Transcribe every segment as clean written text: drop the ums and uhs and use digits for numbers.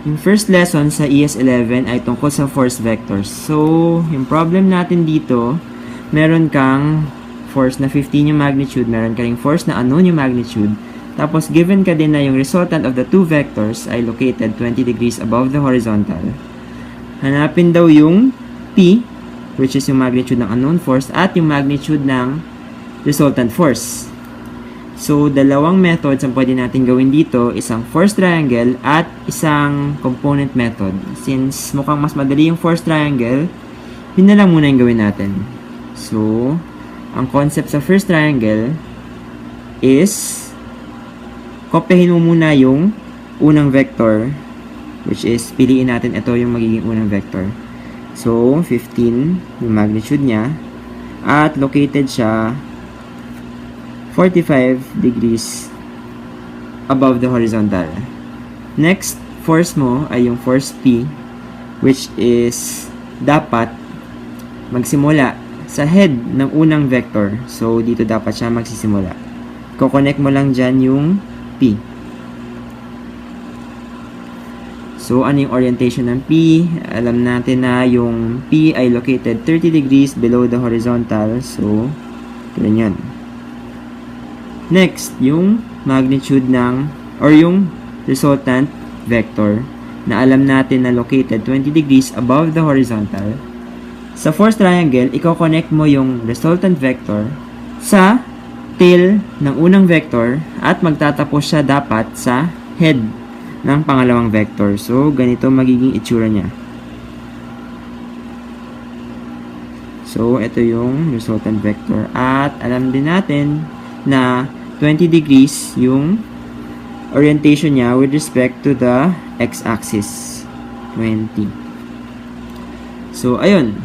Yung first lesson sa ES11 ay tungkol sa force vectors. So, yung problem natin dito, meron kang force na 15 yung magnitude, meron ka ring force na unknown yung magnitude, tapos given ka din na yung resultant of the two vectors ay located 20 degrees above the horizontal. Hanapin daw yung P, which is yung magnitude ng unknown force, at yung magnitude ng resultant force. So, dalawang methods ang pwede natin gawin dito, isang force triangle at isang component method. Since mukhang mas madali yung force triangle, yun na lang muna yung gawin natin. So, ang concept sa first triangle is kopyahin mo muna yung unang vector, which is piliin natin ito yung magiging unang vector. So, 15 yung magnitude niya at located siya 45 degrees above the horizontal. Next force mo ay yung force P, which is dapat magsimula sa head ng unang vector. So, dito dapat siya magsisimula. Ko-connect mo lang dyan yung P. So, ano yung orientation ng P? Alam natin na yung P ay located 30 degrees below the horizontal. So, ganyan. Next, yung magnitude ng, or yung resultant vector na alam natin na located 20 degrees above the horizontal. Sa force triangle, i-connect mo yung resultant vector sa tail ng unang vector at magtatapos siya dapat sa head ng pangalawang vector. So, ganito magiging itsura niya. So, ito yung resultant vector. At alam din natin na 20 degrees yung orientation niya with respect to the x-axis. 20. So, ayun.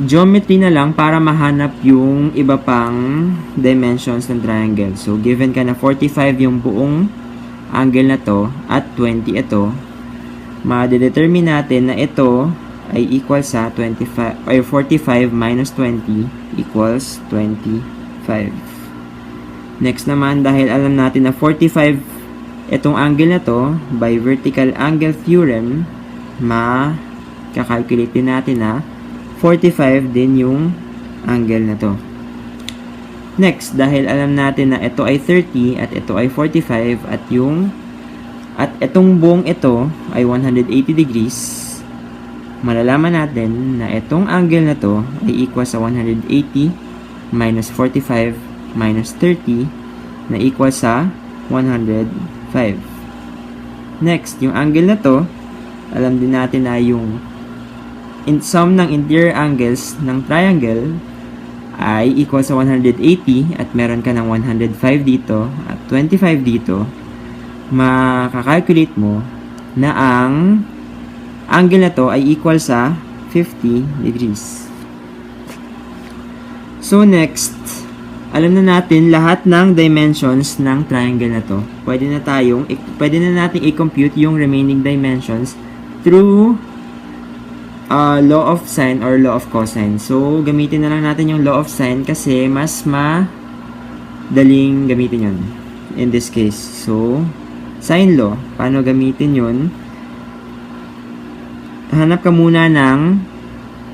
Geometry na lang para mahanap yung iba pang dimensions ng triangle. So, given ka na 45 yung buong angle na to at 20 ito, ma-determine natin na ito ay equal sa 25 or 45 minus 20 equals 25. Next naman, dahil alam natin na 45 itong angle na to, by vertical angle theorem, makakalculate din natin na 45 din yung angle na to. Next, dahil alam natin na ito ay 30 at ito ay 45 at itong buong ito ay 180 degrees, malalaman natin na itong angle na to ay equal sa 180 minus 45 minus 30 na equal sa 105. Next, yung angle na to, alam din natin na yung sum ng interior angles ng triangle ay equal sa 180 at meron ka ng 105 dito at 25 dito. Makakalculate mo na ang angle na to ay equal sa 50 degrees. So next, alam na natin lahat ng dimensions ng triangle na to. Pwede na nating i-compute yung remaining dimensions through law of sine or law of cosine. So, gamitin na lang natin yung law of sine kasi mas madaling gamitin yun in this case. So, sine law. Paano gamitin yun? Hanap ka muna ng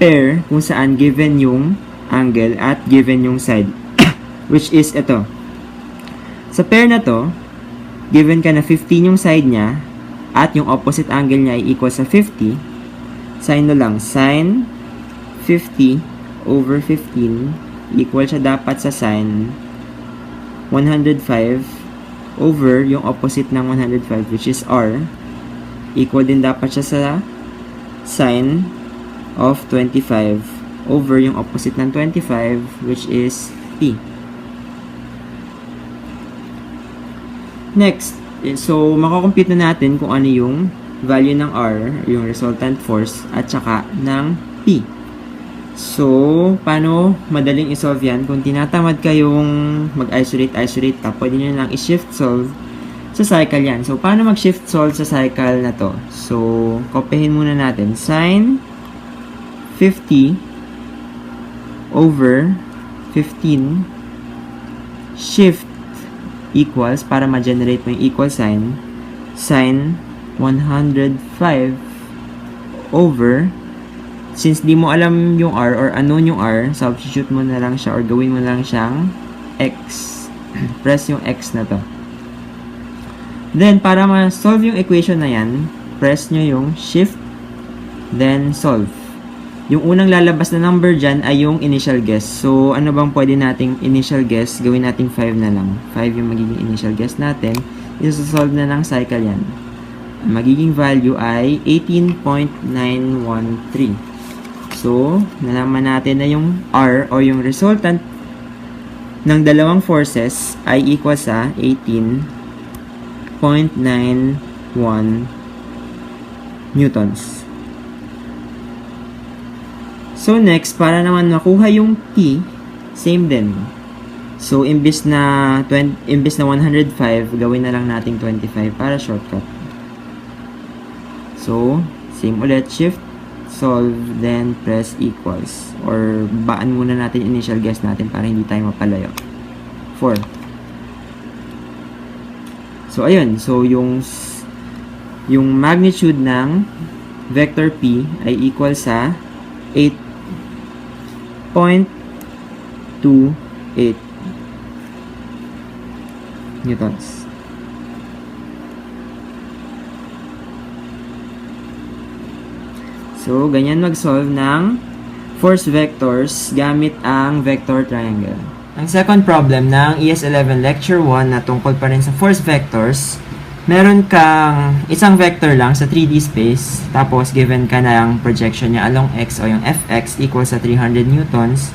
pair kung saan given yung angle at given yung side. Which is ito. Sa pair na to, given ka na 15 yung side niya at yung opposite angle niya ay equal sa 50, sin na lang, sin 50 over 15 equal siya dapat sa sin 105 over yung opposite ng 105 which is r, equal din dapat siya sa sin of 25 over yung opposite ng 25 which is p. Next, so makakompute na natin kung ano yung value ng R, yung resultant force, at saka ng P. So, paano madaling isolve yan? Kung tinatamad kayong mag-isolate, pwede nyo lang i-shift solve sa cycle yan. So, paano mag-shift solve sa cycle na to? So, kopyahin muna natin. Sin 50 over 15 shift equals, para ma-generate mo yung equal sign, sin 105 over, since di mo alam yung r or unknown yung r, substitute mo na lang siya or gawin mo na lang siyang x. Press yung x na to. Then, para ma-solve yung equation na yan, press nyo yung shift, then solve. Yung unang lalabas na number dyan ay yung initial guess. So, ano bang pwede nating initial guess? Gawin nating 5 na lang. 5 yung magiging initial guess natin. Isa-solve na ng cycle yan. Ang magiging value ay 18.913. So, nalaman natin na yung R o yung resultant ng dalawang forces ay equal sa 18.91 newtons. So next, para naman makuha yung P, same din. So imbis na 105, gawin na lang nating 25 para shortcut. So same ulit, shift, solve, then press equals. Or baan muna natin initial guess natin para hindi tayo mapalayo. 4. So, ayun. So, yung magnitude ng vector P ay equal sa 8.28 newtons. So, ganyan mag-solve ng force vectors gamit ang vector triangle. Ang second problem ng ES11 Lecture 1 na tungkol pa rin sa force vectors, meron kang isang vector lang sa 3D space, tapos given ka na ang projection niya along x o yung fx equal sa 300 newtons,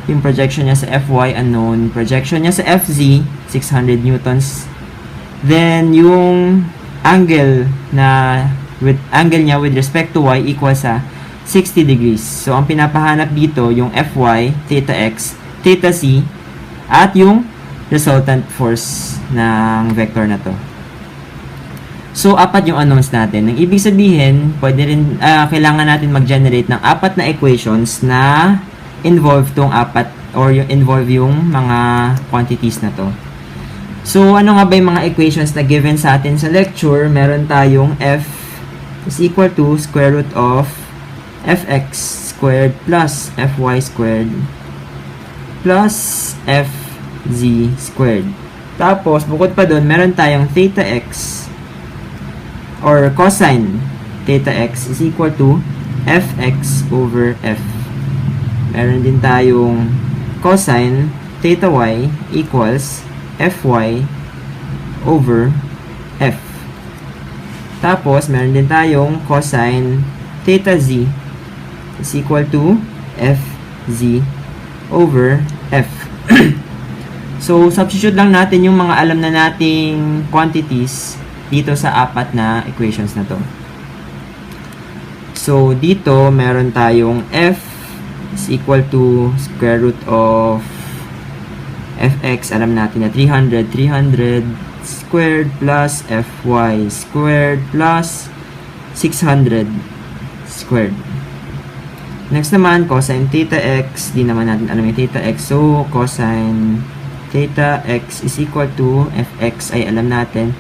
yung projection niya sa fy unknown, projection niya sa fz 600 newtons, then yung angle niya with respect to y equal sa 60 degrees. So, ang pinapahanap dito, yung Fy, theta x, theta c, at yung resultant force ng vector na to. So, 4 yung unknowns natin. Ang ibig sabihin, pwede rin, kailangan natin mag-generate ng 4 na equations na involve tong 4 or yung involve yung mga quantities na to. So, ano nga ba yung mga equations na given sa atin sa lecture? Meron tayong f is equal to square root of fx squared plus fy squared plus fz squared. Tapos, bukod pa doon, meron tayong theta x or cosine theta x is equal to fx over f. Meron din tayong cosine theta y equals fy over f. Tapos, meron din tayong cosine theta z is equal to fz over f. So, substitute lang natin yung mga alam na nating quantities dito sa 4 na equations na to. So, dito, meron tayong f is equal to square root of fx, alam natin na 300 squared plus fy squared plus 600 squared. Next naman, cosine theta x, di naman natin alam yung theta x, so cosine theta x is equal to fx ay alam natin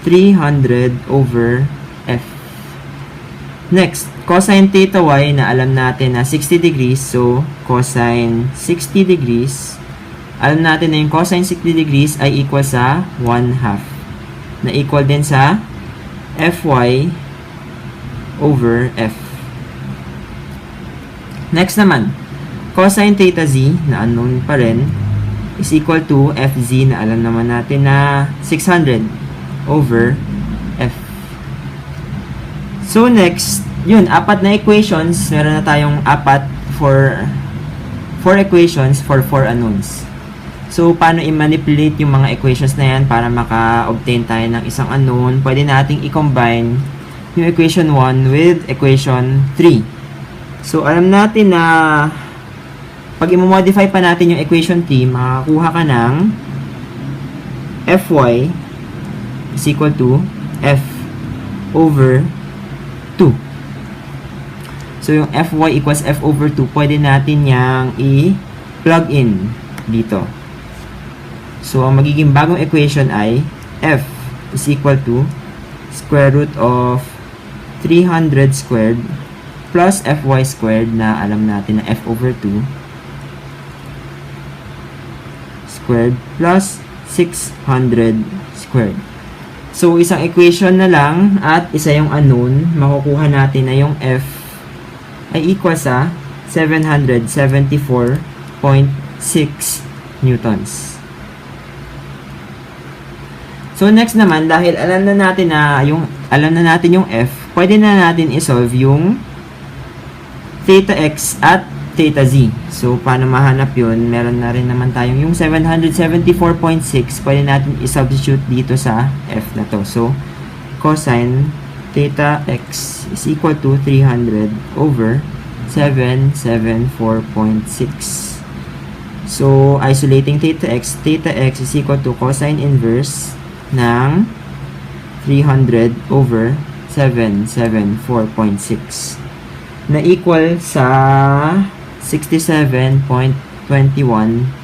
300 over f. Next, cosine theta y na alam natin na 60 degrees, so cosine 60 degrees, alam natin na yung cosine 60 degrees ay equal sa 1/2 na equal din sa fy over f. Next naman, cosine theta z na unknown pa rin is equal to fz na alam naman natin na 600 over f. So next, yun, 4 na equations. Meron na tayong 4 equations for 4 unknowns. So, paano i-manipulate yung mga equations na yan para maka-obtain tayo ng isang unknown? Pwede nating i-combine yung equation 1 with equation 3. So, alam natin na pag i-modify pa natin yung equation 3, makakuha ka ng fy is equal to f over 2. So, yung fy equals f over 2, pwede natin yang i-plug in dito. So, ang magiging bagong equation ay f is equal to square root of 300 squared plus Fy squared na alam natin na F over 2 squared plus 600 squared. So, isang equation na lang at isa yung unknown. Makukuha natin na yung F ay equal sa 774.6 newtons. So, next naman, dahil alam na natin yung F, pwede na natin isolve yung theta x at theta z. So, paano mahanap yun? Meron na rin naman tayong yung 774.6, pwede natin i-substitute dito sa F na to. So, cosine theta x is equal to 300 over 774.6. So, isolating theta x is equal to cosine inverse ng 300 over 774.6 na equal sa 67.21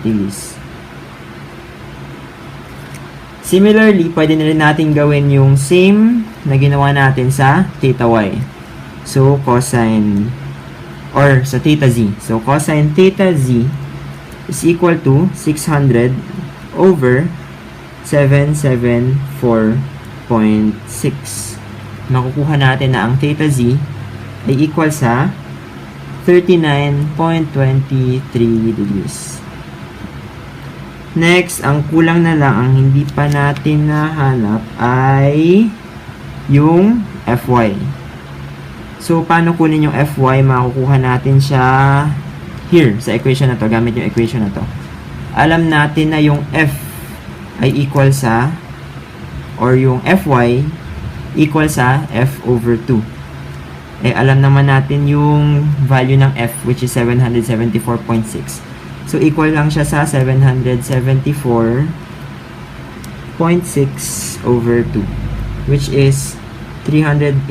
degrees. Similarly, pwede na rin natin gawin yung same na ginawa natin sa theta y. So, cosine or sa theta z. So, cosine theta z is equal to 600 over 774.6. Makukuha natin na ang theta z ay equal sa 39.23 degrees. Next, ang kulang na lang, ang hindi pa natin nahanap ay yung Fy. So, paano kunin yung Fy? Makukuha natin siya here, sa equation na to, gamit yung equation na to. Alam natin na yung F ay equal sa, or yung Fy equal sa F over 2. Eh, alam naman natin yung value ng F, which is 774.6. So, equal lang siya sa 774.6 over 2, which is 387.3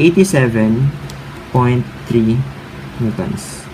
newtons.